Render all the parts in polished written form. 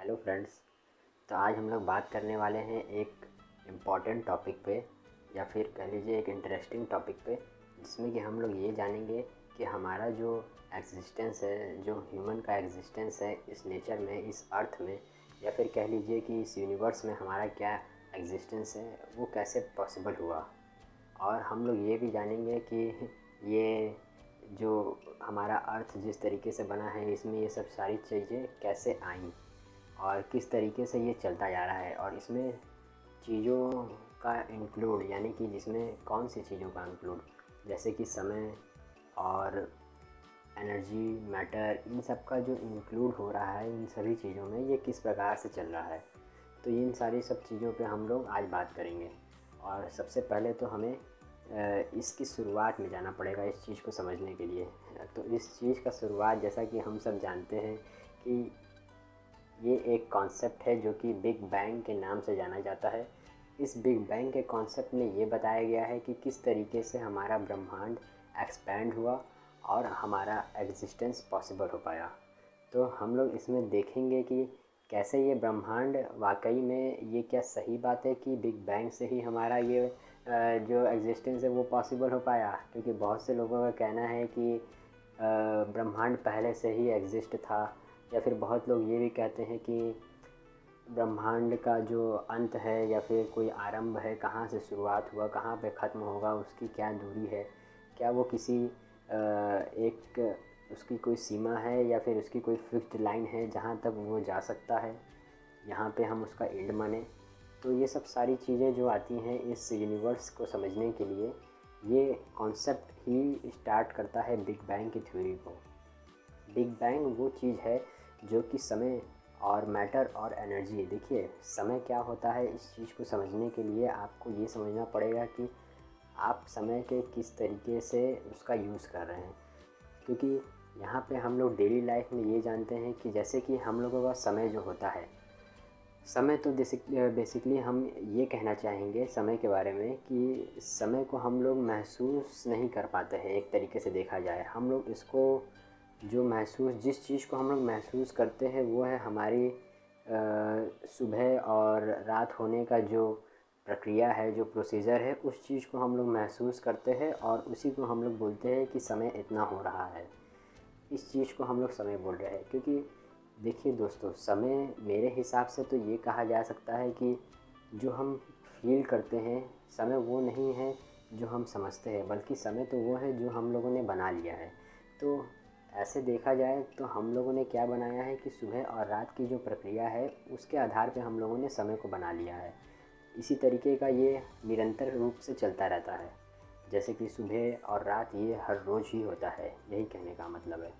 Hello friends. तो आज हम लोग बात करने वाले हैं एक इम्पॉर्टेंट टॉपिक पे, या फिर कह लीजिए एक इंटरेस्टिंग टॉपिक पे, जिसमें कि हम लोग ये जानेंगे कि हमारा जो एग्जिस्टेंस है, जो ह्यूमन का एग्जिस्टेंस है इस नेचर में, इस अर्थ में, या फिर कह लीजिए कि इस यूनिवर्स में हमारा क्या एग्जिस्टेंस है, वो कैसे पॉसिबल हुआ। और हम लोग ये भी जानेंगे कि ये जो हमारा अर्थ जिस तरीके से बना है, इसमें ये सब सारी चीज़ें कैसे आईं और किस तरीके से ये चलता जा रहा है, और इसमें चीज़ों का इंक्लूड, यानी कि जिसमें कौन सी चीज़ों का इंक्लूड, जैसे कि समय और एनर्जी, मैटर, इन सब का जो इंक्लूड हो रहा है इन सभी चीज़ों में, ये किस प्रकार से चल रहा है। तो इन सारी सब चीज़ों पे हम लोग आज बात करेंगे। और सबसे पहले तो हमें इसकी शुरुआत में जाना पड़ेगा इस चीज़ को समझने के लिए। तो इस चीज़ का शुरुआत, जैसा कि हम सब जानते हैं कि ये एक कॉन्सेप्ट है जो कि बिग बैंग के नाम से जाना जाता है। इस बिग बैंग के कॉन्सेप्ट में ये बताया गया है कि किस तरीके से हमारा ब्रह्मांड एक्सपैंड हुआ और हमारा एग्जिस्टेंस पॉसिबल हो पाया। तो हम लोग इसमें देखेंगे कि कैसे ये ब्रह्मांड वाकई में, ये क्या सही बात है कि बिग बैंग से ही हमारा ये जो एग्जिस्टेंस है वो पॉसिबल हो पाया। क्योंकि बहुत से लोगों का कहना है कि ब्रह्मांड पहले से ही एग्जिस्ट था, या फिर बहुत लोग ये भी कहते हैं कि ब्रह्मांड का जो अंत है या फिर कोई आरंभ है, कहाँ से शुरुआत हुआ, कहाँ पे ख़त्म होगा, उसकी क्या दूरी है, क्या वो किसी एक उसकी कोई सीमा है, या फिर उसकी कोई फिक्स्ड लाइन है जहाँ तक वो जा सकता है, यहाँ पे हम उसका एंड माने। तो ये सब सारी चीज़ें जो आती हैं इस यूनिवर्स को समझने के लिए, ये कॉन्सेप्ट ही स्टार्ट करता है बिग बैंग की थ्योरी को। बिग बैंग वो चीज़ है जो कि समय और मैटर और एनर्जी, देखिए समय क्या होता है, इस चीज़ को समझने के लिए आपको ये समझना पड़ेगा कि आप समय के किस तरीके से उसका यूज़ कर रहे हैं। क्योंकि यहाँ पे हम लोग डेली लाइफ में ये जानते हैं कि जैसे कि हम लोगों का समय जो होता है, समय तो बेसिकली हम ये कहना चाहेंगे समय के बारे में कि समय को हम लोग महसूस नहीं कर पाते हैं। एक तरीके से देखा जाए, हम लोग इसको जो महसूस, जिस चीज़ को हम लोग महसूस करते हैं वो है हमारी सुबह और रात होने का जो प्रक्रिया है, जो प्रोसीजर है, उस चीज़ को हम लोग महसूस करते हैं और उसी को हम लोग बोलते हैं कि समय इतना हो रहा है। इस चीज़ को हम लोग समय बोल रहे हैं। क्योंकि देखिए दोस्तों, समय मेरे हिसाब से तो ये कहा जा सकता है कि जो हम फील करते हैं, समय वो नहीं है जो हम समझते हैं, बल्कि समय तो वो है जो हम लोगों ने बना लिया है। तो ऐसे देखा जाए तो हम लोगों ने क्या बनाया है कि सुबह और रात की जो प्रक्रिया है उसके आधार पे हम लोगों ने समय को बना लिया है। इसी तरीके का ये निरंतर रूप से चलता रहता है, जैसे कि सुबह और रात ये हर रोज़ ही होता है, यही कहने का मतलब है।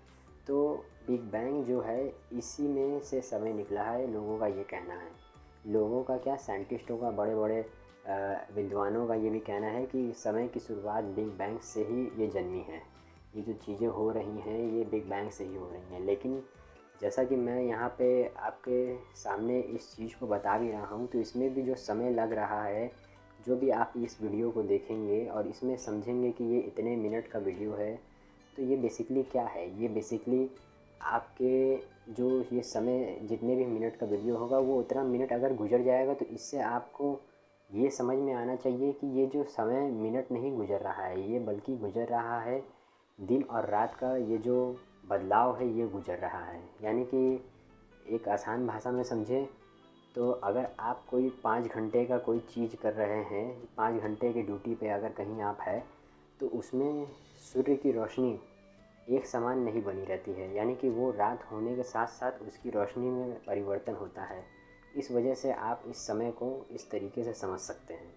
तो बिग बैंग जो है इसी में से समय निकला है, लोगों का ये कहना है। लोगों का क्या, साइंटिस्टों का, बड़े बड़े विद्वानों का ये भी कहना है कि समय की शुरुआत बिग बैंग से ही ये जन्मी है। ये जो चीज़ें हो रही हैं ये बिग बैंग से ही हो रही हैं। लेकिन जैसा कि मैं यहाँ पे आपके सामने इस चीज़ को बता भी रहा हूँ, तो इसमें भी जो समय लग रहा है, जो भी आप इस वीडियो को देखेंगे और इसमें समझेंगे कि ये इतने मिनट का वीडियो है, तो ये बेसिकली क्या है, ये बेसिकली आपके जो ये समय, जितने भी मिनट का वीडियो होगा वो उतना मिनट अगर गुजर जाएगा तो इससे आपको ये समझ में आना चाहिए कि ये जो समय मिनट नहीं गुजर रहा है, ये बल्कि गुजर रहा है दिन और रात का ये जो बदलाव है, ये गुजर रहा है। यानी कि एक आसान भाषा में समझें तो अगर आप कोई 5 घंटे का कोई चीज़ कर रहे हैं, 5 घंटे की ड्यूटी पे अगर कहीं आप है, तो उसमें सूर्य की रोशनी एक समान नहीं बनी रहती है। यानी कि वो रात होने के साथ साथ उसकी रोशनी में परिवर्तन होता है। इस वजह से आप इस समय को इस तरीके से समझ सकते हैं।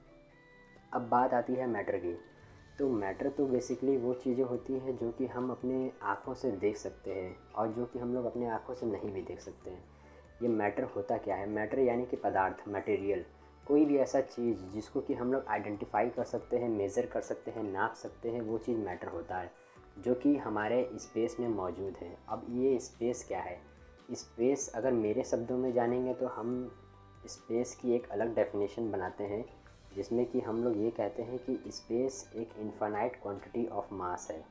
अब बात आती है मैटर की। तो मैटर तो बेसिकली वो चीज़ें होती हैं जो कि हम अपने आँखों से देख सकते हैं और जो कि हम लोग अपने आँखों से नहीं भी देख सकते हैं। ये मैटर होता क्या है? मैटर यानी कि पदार्थ, मटेरियल, कोई भी ऐसा चीज़ जिसको कि हम लोग आइडेंटिफाई कर सकते हैं, मेज़र कर सकते हैं, नाप सकते हैं, वो चीज़ मैटर होता है, जो कि हमारे स्पेस में मौजूद है। अब ये स्पेस क्या है? स्पेस अगर मेरे शब्दों में जानेंगे तो हम स्पेस की एक अलग डेफिनेशन बनाते हैं, जिसमें कि हम लोग ये कहते हैं कि स्पेस एक इनफाइनाइट क्वांटिटी ऑफ मास है।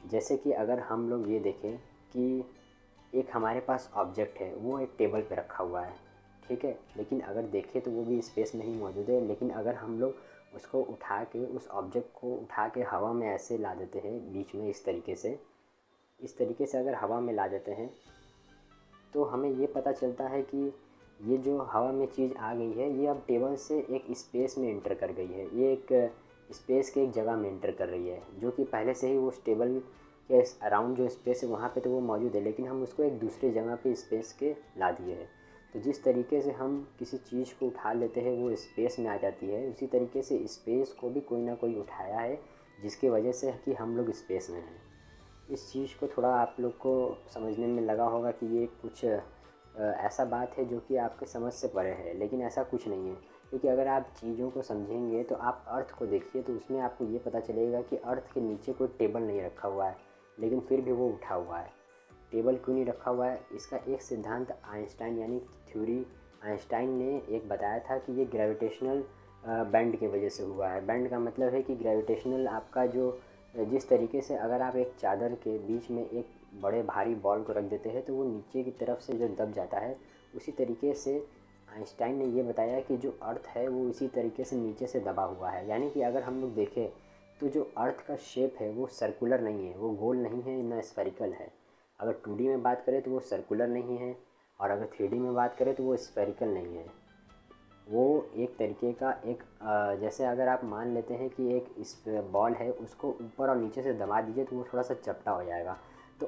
जैसे कि अगर हम लोग ये देखें कि एक हमारे पास ऑब्जेक्ट है, वो एक टेबल पे रखा हुआ है, ठीक है, लेकिन अगर देखें तो वो भी स्पेस में ही मौजूद है। लेकिन अगर हम लोग उसको उठा के, उस ऑब्जेक्ट को उठा के हवा में ऐसे ला देते हैं बीच में, इस तरीके से अगर हवा में ला देते हैं तो हमें ये पता चलता है कि ये जो हवा में चीज़ आ गई है, ये अब टेबल से एक स्पेस में इंटर कर गई है। ये एक स्पेस के एक जगह में इंटर कर रही है, जो कि पहले से ही उस टेबल के अराउंड जो स्पेस है वहाँ पे तो वो मौजूद है, लेकिन हम उसको एक दूसरी जगह पे स्पेस के ला दिए हैं। तो जिस तरीके से हम किसी चीज़ को उठा लेते हैं वो स्पेस में आ जाती है, उसी तरीके से स्पेस को भी कोई ना कोई उठाया है, जिसकी वजह से कि हम लोग स्पेस में हैं। इस चीज़ को थोड़ा आप लोग को समझने में लगा होगा कि ये कुछ ऐसा बात है जो कि आपके समझ से परे है, लेकिन ऐसा कुछ नहीं है। क्योंकि अगर आप चीज़ों को समझेंगे तो आप अर्थ को देखिए, तो उसमें आपको ये पता चलेगा कि अर्थ के नीचे कोई टेबल नहीं रखा हुआ है, लेकिन फिर भी वो उठा हुआ है। टेबल क्यों नहीं रखा हुआ है, इसका एक सिद्धांत आइंस्टाइन यानी थ्योरी आइंस्टाइन ने एक बताया था कि ये ग्रेविटेशनल बैंड की वजह से हुआ है। बैंड का मतलब है कि ग्रेविटेशनल आपका जो जिस तरीके से अगर आप एक चादर के बीच में एक बड़े भारी बॉल को रख देते हैं तो वो नीचे की तरफ से जो दब जाता है, उसी तरीके से आइंस्टाइन ने ये बताया कि जो अर्थ है वो इसी तरीके से नीचे से दबा हुआ है। यानी कि अगर हम लोग देखें तो जो अर्थ का शेप है वो सर्कुलर नहीं है, वो गोल नहीं है, ना स्फेरिकल है। अगर 2D में बात करें तो वो सर्कुलर नहीं है, और अगर 3D में बात करें तो वो स्फेरिकल नहीं है। वो एक तरीके का एक जैसे अगर आप मान लेते हैं कि एक इस बॉल है, उसको ऊपर और नीचे से दबा दीजिए तो वो थोड़ा सा चपटा हो जाएगा। तो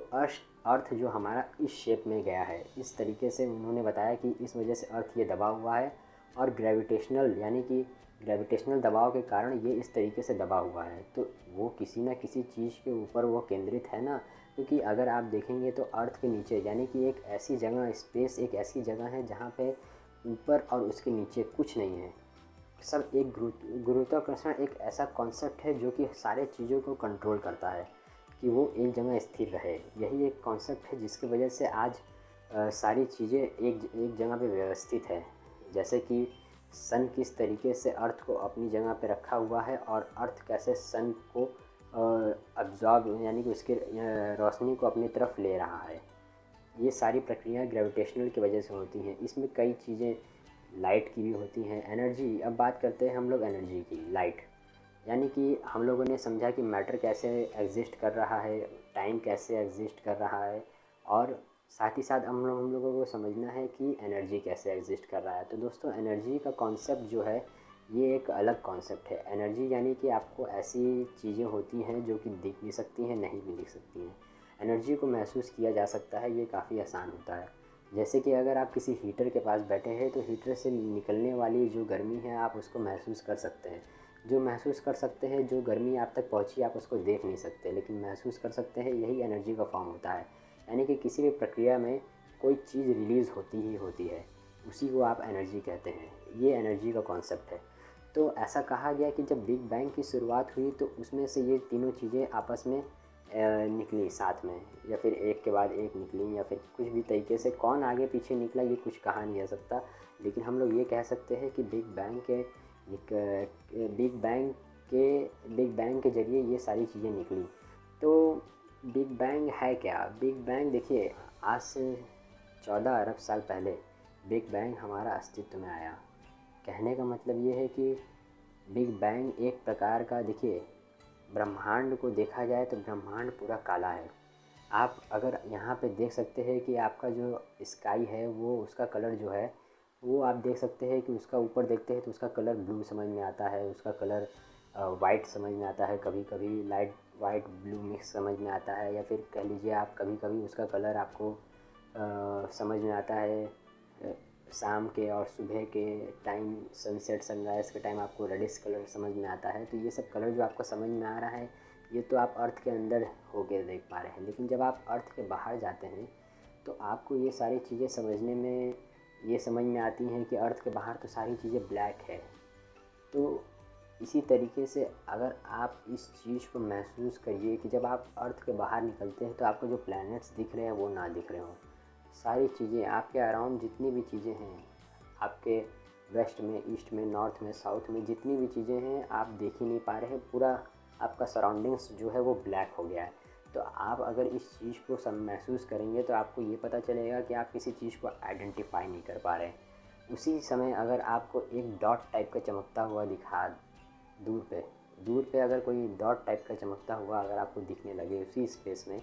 अर्थ जो हमारा इस शेप में गया है, इस तरीके से उन्होंने बताया कि इस वजह से अर्थ ये दबा हुआ है, और ग्रेविटेशनल यानी कि ग्रेविटेशनल दबाव के कारण ये इस तरीके से दबा हुआ है। तो वो किसी न किसी चीज़ के ऊपर वो केंद्रित है ना, क्योंकि अगर आप देखेंगे तो अर्थ के नीचे यानी कि एक ऐसी जगह, स्पेस एक ऐसी जगह है जहाँ पे ऊपर और उसके नीचे कुछ नहीं है। सब एक गुरुत्वाकर्षण एक ऐसा कॉन्सेप्ट है जो कि सारे चीज़ों को कंट्रोल करता है कि वो एक जगह स्थिर रहे। यही एक कॉन्सेप्ट है जिसकी वजह से आज सारी चीज़ें एक जगह पे व्यवस्थित है। जैसे कि सन किस तरीके से अर्थ को अपनी जगह पे रखा हुआ है, और अर्थ कैसे सन को अब्जॉर्ब यानी कि उसकी रोशनी को अपनी तरफ ले रहा है। ये सारी प्रक्रिया ग्रेविटेशनल की वजह से होती हैं। इसमें कई चीज़ें लाइट की भी होती हैं। एनर्जी, अब बात करते हैं हम लोग एनर्जी की। लाइट यानी कि हम लोगों ने समझा कि मैटर कैसे एग्जिस्ट कर रहा है, टाइम कैसे एग्जिस्ट कर रहा है, और साथ ही साथ हम लोगों को समझना है कि एनर्जी कैसे एग्जिस्ट कर रहा है। तो दोस्तों, एनर्जी का कॉन्सेप्ट जो है ये एक अलग कॉन्सेप्ट है। एनर्जी यानी कि आपको ऐसी चीज़ें होती हैं जो कि दिख भी सकती हैं, नहीं भी दिख सकती हैं। एनर्जी को महसूस किया जा सकता है, ये काफ़ी आसान होता है। जैसे कि अगर आप किसी हीटर के पास बैठे हैं तो हीटर से निकलने वाली जो गर्मी है आप उसको महसूस कर सकते हैं। जो महसूस कर सकते हैं, जो गर्मी आप तक पहुंची आप उसको देख नहीं सकते, लेकिन महसूस कर सकते हैं। यही एनर्जी का फॉर्म होता है। यानी कि किसी भी प्रक्रिया में कोई चीज़ रिलीज़ होती ही होती है, उसी को आप एनर्जी कहते हैं। ये एनर्जी का कॉन्सेप्ट है। तो ऐसा कहा गया कि जब बिग बैंग की शुरुआत हुई तो उसमें से ये तीनों चीज़ें आपस में निकली साथ में, या फिर एक के बाद एक निकली, या फिर कुछ भी तरीके से। कौन आगे पीछे निकला ये कुछ कहा नहीं जा सकता, लेकिन हम लोग ये कह सकते हैं कि बिग बैंग के ज़रिए ये सारी चीज़ें निकली। तो बिग बैंग है क्या? बिग बैंग देखिए, आज से 14 अरब साल पहले बिग बैंग हमारा अस्तित्व में आया। कहने का मतलब ये है कि बिग बैंग एक प्रकार का, देखिए ब्रह्मांड को देखा जाए तो ब्रह्मांड पूरा काला है। आप अगर यहाँ पे देख सकते हैं कि आपका जो स्काई है वो, उसका कलर जो है वो आप देख सकते हैं कि उसका ऊपर देखते हैं तो उसका कलर ब्लू समझ में आता है, उसका कलर वाइट समझ में आता है, कभी कभी लाइट वाइट ब्लू मिक्स समझ में आता है, या फिर कह लीजिए आप कभी कभी उसका कलर आपको समझ में आता है शाम के और सुबह के टाइम, सनसेट सनराइज़ के टाइम आपको रेडिश कलर समझ में आता है। तो ये सब कलर जो आपको समझ में आ रहा है, ये तो आप अर्थ के अंदर होके देख पा रहे हैं। लेकिन जब आप अर्थ के बाहर जाते हैं तो आपको ये सारी चीज़ें समझने में ये समझ में आती हैं कि अर्थ के बाहर तो सारी चीज़ें ब्लैक है। तो इसी तरीके से अगर आप इस चीज़ को महसूस करिए कि जब आप अर्थ के बाहर निकलते हैं तो आपको जो प्लैनेट्स दिख रहे हैं वो ना दिख रहे हों। सारी चीज़ें आपके अराउंड जितनी भी चीज़ें हैं, आपके वेस्ट में, ईस्ट में, नॉर्थ में, साउथ में जितनी भी चीज़ें हैं आप देख ही नहीं पा रहे हैं। पूरा आपका सराउंडिंग्स जो है वो ब्लैक हो गया है। तो आप अगर इस चीज़ को सब महसूस करेंगे तो आपको ये पता चलेगा कि आप किसी चीज़ को आइडेंटिफाई नहीं कर पा रहे। उसी समय अगर आपको एक डॉट टाइप का चमकता हुआ दिखा दूर पे अगर कोई डॉट टाइप का चमकता हुआ अगर आपको दिखने लगे उसी स्पेस में,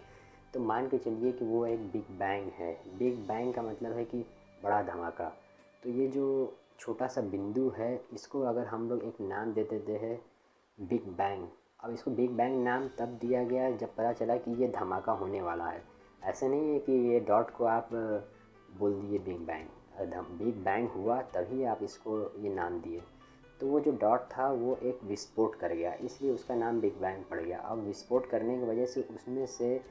तो मान के चलिए कि वो एक बिग बैंग है। बिग बैंग का मतलब है कि बड़ा धमाका। तो ये जो छोटा सा बिंदु है, इसको अगर हम लोग एक नाम दे देते हैं बिग बैंग। अब इसको बिग बैंग नाम तब दिया गया जब पता चला कि ये धमाका होने वाला है। ऐसे नहीं है कि ये डॉट को आप बोल दिए बिग बैंग, बिग बैंग हुआ तभी आप इसको ये नाम दिए। तो वो जो डॉट था वो एक विस्फोट कर गया, इसलिए उसका नाम बिग बैंग पड़ गया। अब विस्फोट करने की वजह से उसमें से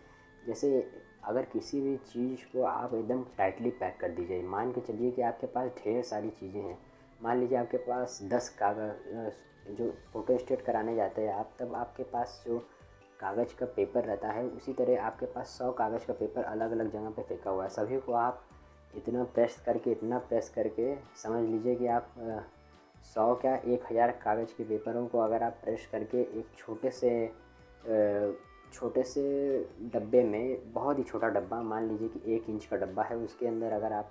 जैसे अगर किसी भी चीज़ को आप एकदम टाइटली पैक कर दीजिए, मान के चलिए कि आपके पास ढेर सारी चीज़ें हैं। मान लीजिए आपके पास 10 कागज़, जो फ़ोटो स्टेट कराने जाते हैं आप, तब आपके पास जो कागज़ का पेपर रहता है उसी तरह आपके पास 100 कागज़ का पेपर अलग अलग जगह पे फेंका हुआ है। सभी को आप इतना प्रेस करके समझ लीजिए कि आप 100 क्या 1000 कागज़ के पेपरों को अगर आप प्रेस करके एक छोटे से डब्बे में, बहुत ही छोटा डब्बा, मान लीजिए कि 1 इंच का डब्बा है, उसके अंदर अगर आप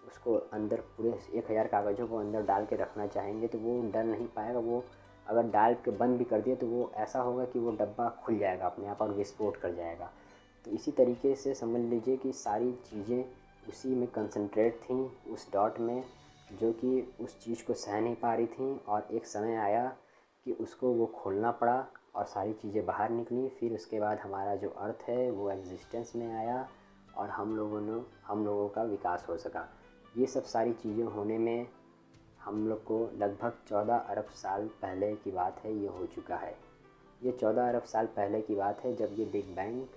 उसको अंदर पूरे 1000 कागज़ों को अंदर डाल के रखना चाहेंगे तो वो डर नहीं पाएगा। वो अगर डाल के बंद भी कर दिए तो वो ऐसा होगा कि वो डब्बा खुल जाएगा अपने आप और विस्फोट कर जाएगा। तो इसी तरीके से समझ लीजिए कि सारी चीज़ें उसी में कंसंट्रेट थीं, उस डॉट में, जो कि उस चीज़ को सह नहीं पा रही थी। और एक समय आया कि उसको वो खोलना पड़ा और सारी चीज़ें बाहर निकली। फिर उसके बाद हमारा जो अर्थ है वो एग्जिस्टेंस में आया और हम लोगों का विकास हो सका। ये सब सारी चीज़ें होने में हम लोग को लगभग 14 अरब साल पहले की बात है, ये हो चुका है। ये 14 अरब साल पहले की बात है जब ये बिग बैंग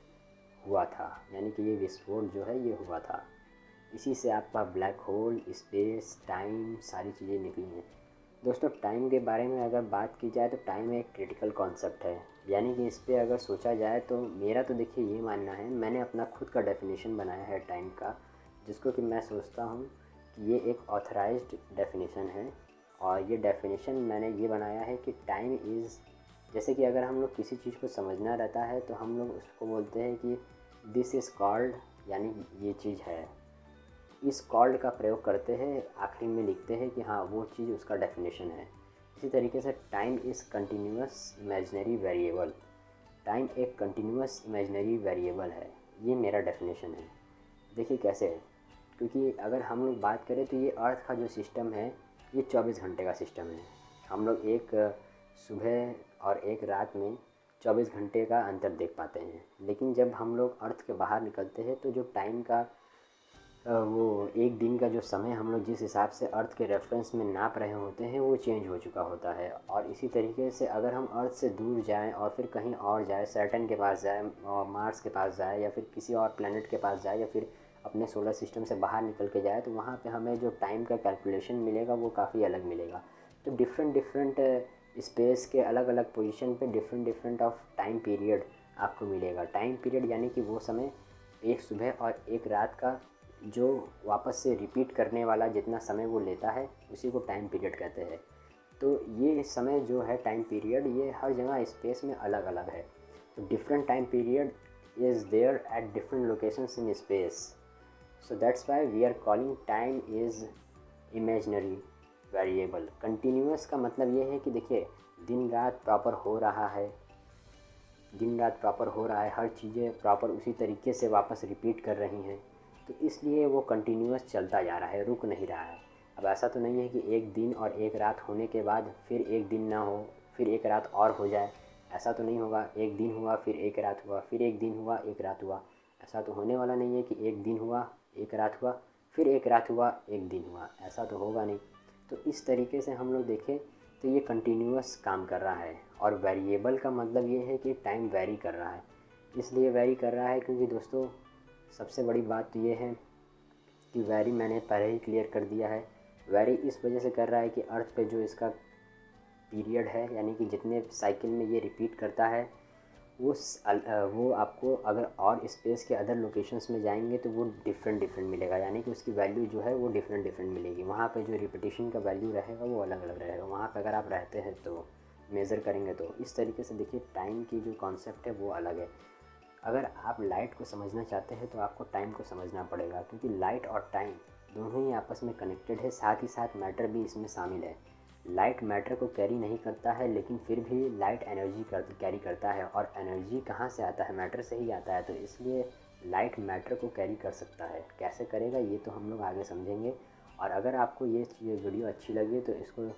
हुआ था, यानी कि ये विस्फोट जो है ये हुआ था। इसी से आपका ब्लैक होल, स्पेस, टाइम, सारी चीज़ें निकली हैं। दोस्तों, टाइम के बारे में अगर बात की जाए तो टाइम एक क्रिटिकल कॉन्सेप्ट है, यानी कि इस पे अगर सोचा जाए तो मेरा तो देखिए ये मानना है, मैंने अपना खुद का डेफिनेशन बनाया है टाइम का, जिसको कि मैं सोचता हूँ कि ये एक ऑथराइज्ड डेफिनेशन है। और ये डेफिनेशन मैंने ये बनाया है कि टाइम इज़, जैसे कि अगर हम लोग किसी चीज़ को समझना रहता है तो हम लोग उसको बोलते हैं कि दिस इज़ कॉल्ड, यानी ये चीज़ है। इस कॉल्ड का प्रयोग करते हैं, आखिरी में लिखते हैं कि हाँ वो चीज़ उसका डेफिनेशन है। इसी तरीके से time is continuous imaginary variable. Time एक कंटिन्यूअस इमेजिनरी वेरिएबल है, ये मेरा डेफिनेशन है। देखिए कैसे है, क्योंकि अगर हम लोग बात करें तो ये अर्थ का जो सिस्टम है ये 24 घंटे का सिस्टम है। हम लोग एक सुबह और एक रात में 24 घंटे का अंतर देख पाते हैं, लेकिन जब हम लोग अर्थ के बाहर निकलते हैं तो जो टाइम का वो एक दिन का जो समय हम लोग जिस हिसाब से अर्थ के रेफरेंस में नाप रहे होते हैं वो चेंज हो चुका होता है। और इसी तरीके से अगर हम अर्थ से दूर जाएं और फिर कहीं और जाएं, सैटर्न के पास जाएं और मार्स के पास जाएं या फिर किसी और प्लेनेट के पास जाएं या फिर अपने सोलर सिस्टम से बाहर निकल के जाए, तो वहाँ पे हमें जो टाइम का कैलकुलेशन मिलेगा वो काफ़ी अलग मिलेगा। तो डिफरेंट स्पेस के अलग अलग पोजीशन पे डिफरेंट ऑफ टाइम पीरियड आपको मिलेगा। टाइम पीरियड यानी कि वो समय, एक सुबह और एक रात का जो वापस से रिपीट करने वाला जितना समय वो लेता है उसी को टाइम पीरियड कहते हैं। तो ये समय जो है टाइम पीरियड, ये हर जगह स्पेस में अलग अलग है। तो different time period is there at different locations in space. So that's why we are calling time is imaginary variable. Continuous का मतलब ये है कि देखिए दिन रात प्रॉपर हो रहा है, हर चीज़ें प्रॉपर उसी तरीके से वापस रिपीट कर रही हैं, तो इसलिए वो कंटिन्यूअस चलता जा रहा है, रुक नहीं रहा है। अब ऐसा तो नहीं है कि एक दिन और एक रात होने के बाद फिर एक दिन ना हो, फिर एक रात और हो जाए, ऐसा तो नहीं होगा। एक दिन हुआ फिर एक रात हुआ, फिर एक दिन हुआ एक रात हुआ, ऐसा तो होने वाला नहीं है कि एक दिन हुआ एक रात हुआ फिर एक रात हुआ एक दिन हुआ, ऐसा तो होगा नहीं। तो इस तरीके से हम लोग देखें तो ये कंटिन्यूअस काम कर रहा है। और वेरिएबल का मतलब ये है कि टाइम वैरी कर रहा है। इसलिए वैरी कर रहा है क्योंकि दोस्तों सबसे बड़ी बात तो ये है कि वैरी मैंने पहले ही क्लियर कर दिया है। वैरी इस वजह से कर रहा है कि अर्थ पे जो इसका पीरियड है, यानी कि जितने साइकिल में ये रिपीट करता है वो आपको अगर और स्पेस के अदर लोकेशंस में जाएंगे तो वो डिफरेंट मिलेगा, यानी कि उसकी वैल्यू जो है वो डिफरेंट मिलेगी। वहाँ पे जो रिपीटिशन का वैल्यू रहेगा वो अलग अलग रहेगा। वहाँ पे अगर आप रहते हैं तो मेज़र करेंगे तो इस तरीके से देखिए टाइम की जो कॉन्सेप्ट है वो अलग है। अगर आप लाइट को समझना चाहते हैं तो आपको टाइम को समझना पड़ेगा, क्योंकि लाइट और टाइम दोनों ही आपस में कनेक्टेड है, साथ ही साथ मैटर भी इसमें शामिल है। लाइट मैटर को कैरी नहीं करता है, लेकिन फिर भी लाइट एनर्जी कैरी करता है, और एनर्जी कहाँ से आता है? मैटर से ही आता है। तो इसलिए लाइट मैटर को कैरी कर सकता है। कैसे करेगा ये तो हम लोग आगे समझेंगे। और अगर आपको ये वीडियो अच्छी लगी तो इसको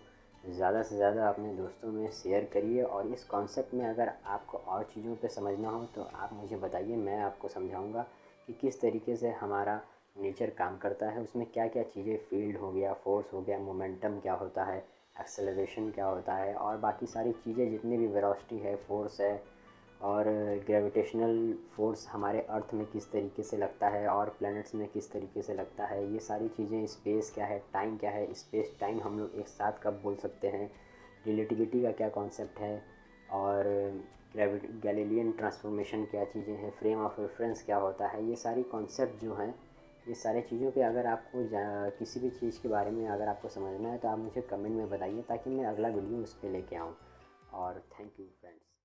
ज़्यादा से ज़्यादा अपने दोस्तों में शेयर करिए। और इस कॉन्सेप्ट में अगर आपको और चीज़ों पे समझना हो तो आप मुझे बताइए, मैं आपको समझाऊंगा कि किस तरीके से हमारा नेचर काम करता है, उसमें क्या क्या चीज़ें, फील्ड हो गया, फोर्स हो गया, मोमेंटम क्या होता है, एक्सेलरेशन क्या होता है, और बाकी सारी चीज़ें जितनी भी वेलोसिटी है, फोर्स है, और ग्रेविटेशनल फोर्स हमारे अर्थ में किस तरीके से लगता है और प्लैनेट्स में किस तरीके से लगता है, ये सारी चीज़ें, स्पेस क्या है, टाइम क्या है, स्पेस टाइम हम लोग एक साथ कब बोल सकते हैं, रिलेटिविटी का क्या कॉन्सेप्ट है, और गैलीलियन ट्रांसफॉर्मेशन क्या चीज़ें हैं, फ्रेम ऑफ रेफरेंस क्या होता है, ये सारी कॉन्सेप्ट जो हैं, ये सारी चीज़ों पे अगर आपको किसी भी चीज़ के बारे में अगर आपको समझना है तो आप मुझे कमेंट में बताइए, ताकि मैं अगला वीडियो उस पर लेके आऊँ। और थैंक यू फ्रेंड्स।